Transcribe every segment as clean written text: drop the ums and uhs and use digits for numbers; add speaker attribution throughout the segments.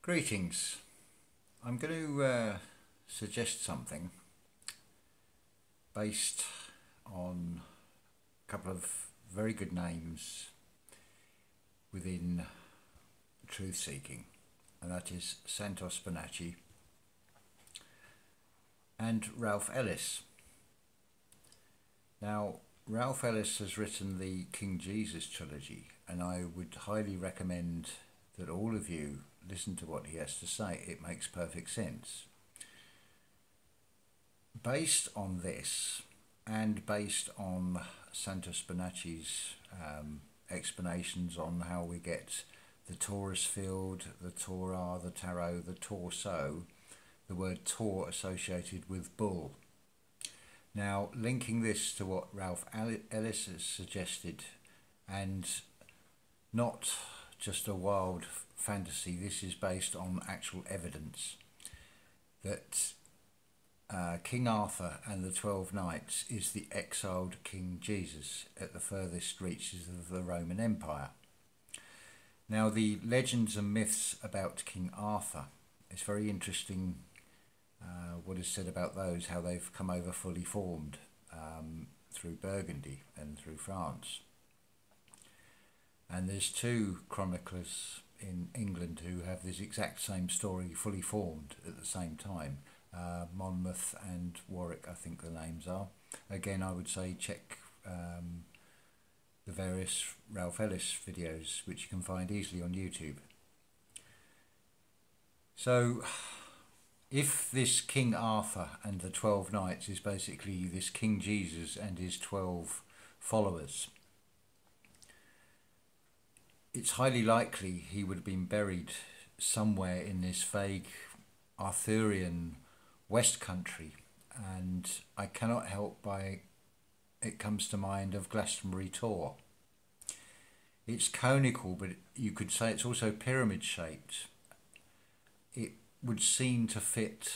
Speaker 1: Greetings. I'm going to suggest something based on a couple of very good names within truth seeking, and that is Santos, Bonacci and Ralph Ellis. Now, Ralph Ellis has written the King Jesus trilogy, and I would highly recommend that all of you listen to what he has to say. It makes perfect sense. Based on this, and based on Santos Bonacci's explanations on how we get the torus field, the Torah, the tarot, the torso, the word tor associated with bull. Now, linking this to what Ralph Ellis has suggested, and not just a wild fantasy, this is based on actual evidence that King Arthur and the 12 Knights is the exiled King Jesus at the furthest reaches of the Roman Empire. Now, the legends and myths about King Arthur, it's very interesting what is said about those, how they've come over fully formed through Burgundy and through France. And there's two chroniclers in England who have this exact same story fully formed at the same time. Monmouth and Warwick, I think the names are. Again, I would say check the various Ralph Ellis videos, which you can find easily on YouTube. So, if this King Arthur and the 12 Knights is basically this King Jesus and his 12 followers, it's highly likely he would have been buried somewhere in this vague Arthurian West Country, and I cannot help by it comes to mind of Glastonbury Tor. It's conical, but you could say it's also pyramid shaped. It would seem to fit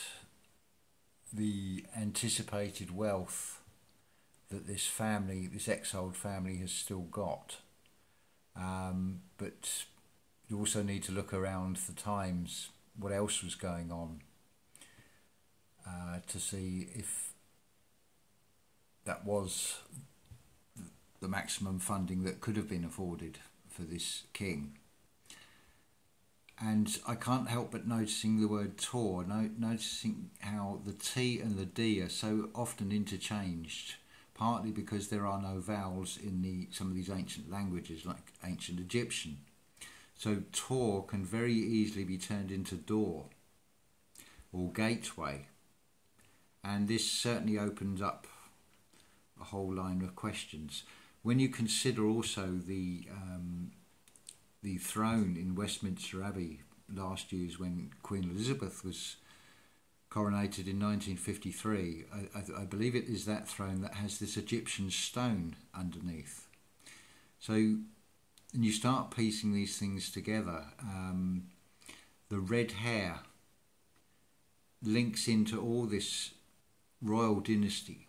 Speaker 1: the anticipated wealth that this family, this exiled family, has still got. But you also need to look around the times, what else was going on, to see if that was the maximum funding that could have been afforded for this king. And I can't help but noticing the word Tor, noticing how the T and the D are so often interchanged, partly because there are no vowels in some of these ancient languages, like ancient Egyptian. So Tor can very easily be turned into door or gateway. And this certainly opens up a whole line of questions. When you consider also the throne in Westminster Abbey last year's, when Queen Elizabeth was coronated in 1953, I believe it is that throne that has this Egyptian stone underneath. So, and you start piecing these things together. The red hair links into all this royal dynasty.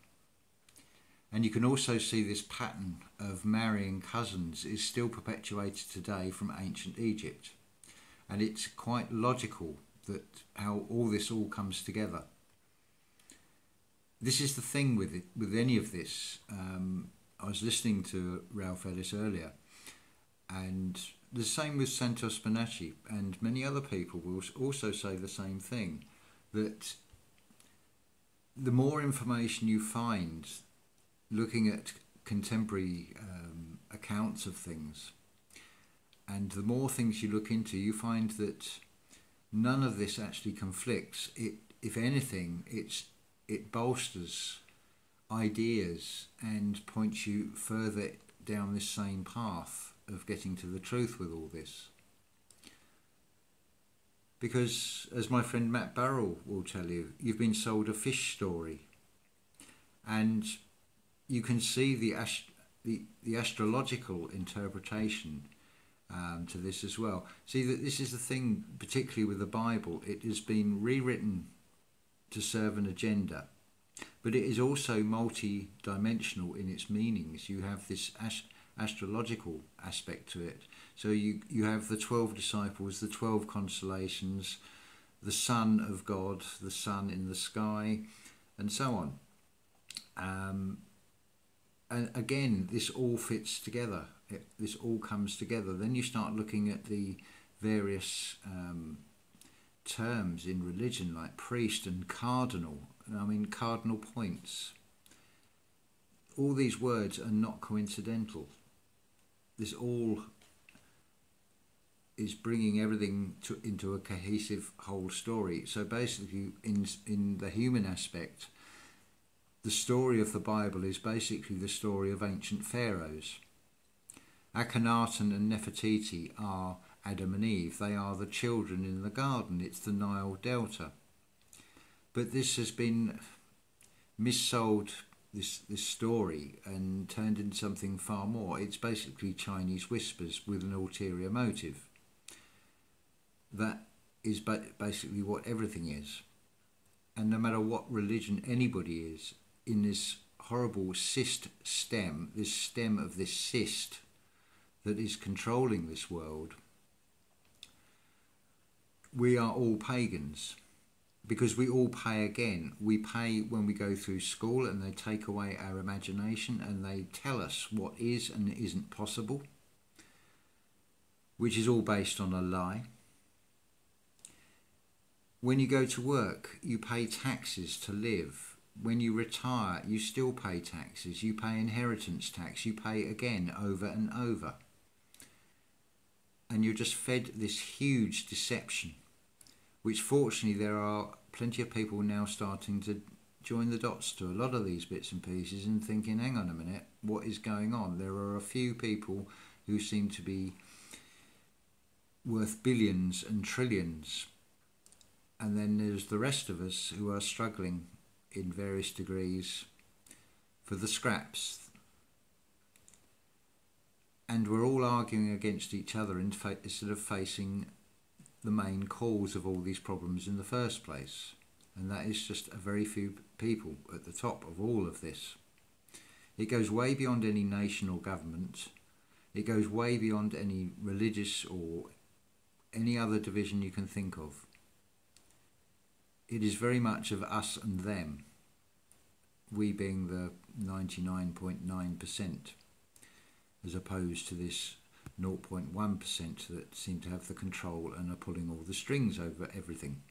Speaker 1: And you can also see this pattern of marrying cousins is still perpetuated today from ancient Egypt. And it's quite logical that how all this all comes together. This is the thing with it, with any of this. I was listening to Ralph Ellis earlier, and the same with Santos Bonacci, and many other people will also say the same thing, that the more information you find looking at contemporary accounts of things, and the more things you look into, you find that none of this actually conflicts. If anything, it bolsters ideas and points you further down this same path of getting to the truth with all this. Because, as my friend Matt Burrill will tell you, you've been sold a fish story, and you can see the astrological interpretation to this as well. See, that this is the thing, particularly with the Bible, it has been rewritten to serve an agenda, but it is also multi-dimensional in its meanings. You have this astrological aspect to it. So you have the 12 disciples, the 12 consolations, the Son of God, the sun in the sky, and so on. And again, this all fits together. This all comes together. Then you start looking at the various terms in religion, like priest and cardinal. I mean, cardinal points. All these words are not coincidental. This all is bringing everything into a cohesive whole story. So basically, in the human aspect, the story of the Bible is basically the story of ancient pharaohs. Akhenaten and Nefertiti are Adam and Eve. They are the children in the garden. It's the Nile Delta. But this has been missold, this story, and turned into something far more. It's basically Chinese whispers with an ulterior motive. That is basically what everything is. And no matter what religion anybody is, in this horrible cyst stem, this stem of this cyst that is controlling this world, we are all pagans, because we all pay again. We pay when we go through school, and they take away our imagination and they tell us what is and isn't possible, which is all based on a lie. When you go to work, you pay taxes to live. When you retire, you still pay taxes. You pay inheritance tax. You pay again over and over. And you're just fed this huge deception, which fortunately there are plenty of people now starting to join the dots to a lot of these bits and pieces and thinking, hang on a minute, what is going on? There are a few people who seem to be worth billions and trillions. And then there's the rest of us who are struggling in various degrees for the scraps. And we're all arguing against each other instead of facing the main cause of all these problems in the first place. And that is just a very few people at the top of all of this. It goes way beyond any nation or government. It goes way beyond any religious or any other division you can think of. It is very much of us and them, we being the 99.9%, as opposed to this 0.1% that seem to have the control and are pulling all the strings over everything.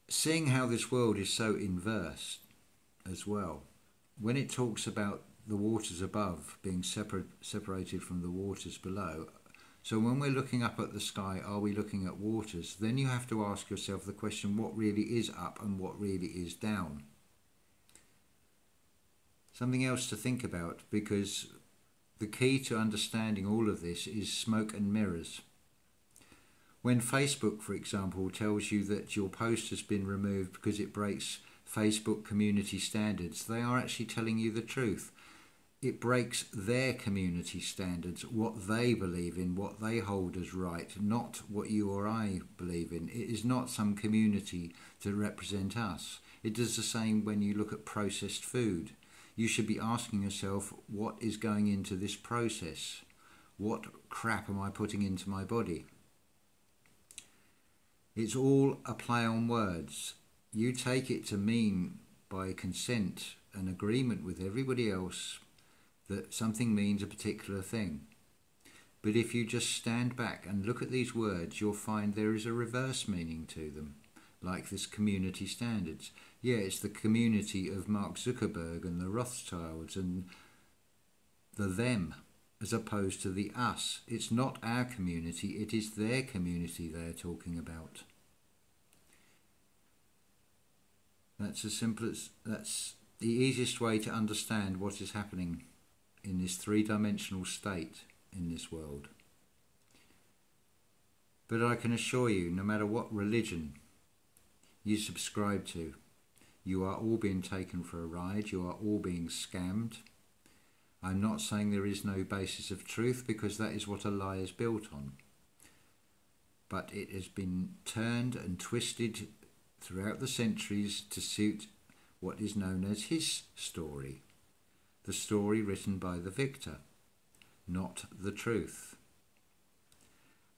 Speaker 1: Seeing how this world is so inverse as well, when it talks about the waters above being separated from the waters below, so when we're looking up at the sky, are we looking at waters? Then you have to ask yourself the question, what really is up and what really is down? Something else to think about, because the key to understanding all of this is smoke and mirrors. When Facebook, for example, tells you that your post has been removed because it breaks Facebook community standards, they are actually telling you the truth. It breaks their community standards, what they believe in, what they hold as right, not what you or I believe in. It is not some community to represent us. It does the same when you look at processed food. You should be asking yourself, what is going into this process? What crap am I putting into my body? It's all a play on words. You take it to mean, by consent and agreement with everybody else, that something means a particular thing. But if you just stand back and look at these words, you'll find there is a reverse meaning to them, like this community standards. Yeah, it's the community of Mark Zuckerberg and the Rothschilds and the them, as opposed to the us. It's not our community, it is their community they're talking about. That's as simple as, that's the easiest way to understand what is happening in this three-dimensional state in this world. But I can assure you, no matter what religion you subscribe to, you are all being taken for a ride, you are all being scammed. I'm not saying there is no basis of truth, because that is what a lie is built on. But it has been turned and twisted throughout the centuries to suit what is known as his story. The story written by the victor. not the truth.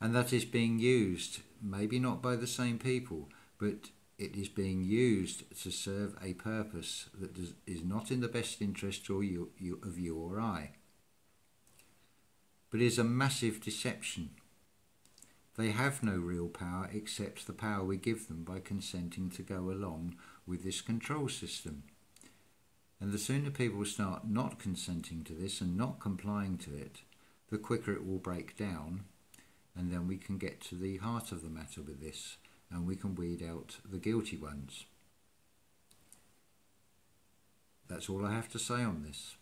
Speaker 1: And that is being used, maybe not by the same people, but it is being used to serve a purpose that is not in the best interest of you or I. But is a massive deception. They have no real power except the power we give them by consenting to go along with this control system. And the sooner people start not consenting to this and not complying to it, the quicker it will break down, and then we can get to the heart of the matter with this, and we can weed out the guilty ones. That's all I have to say on this.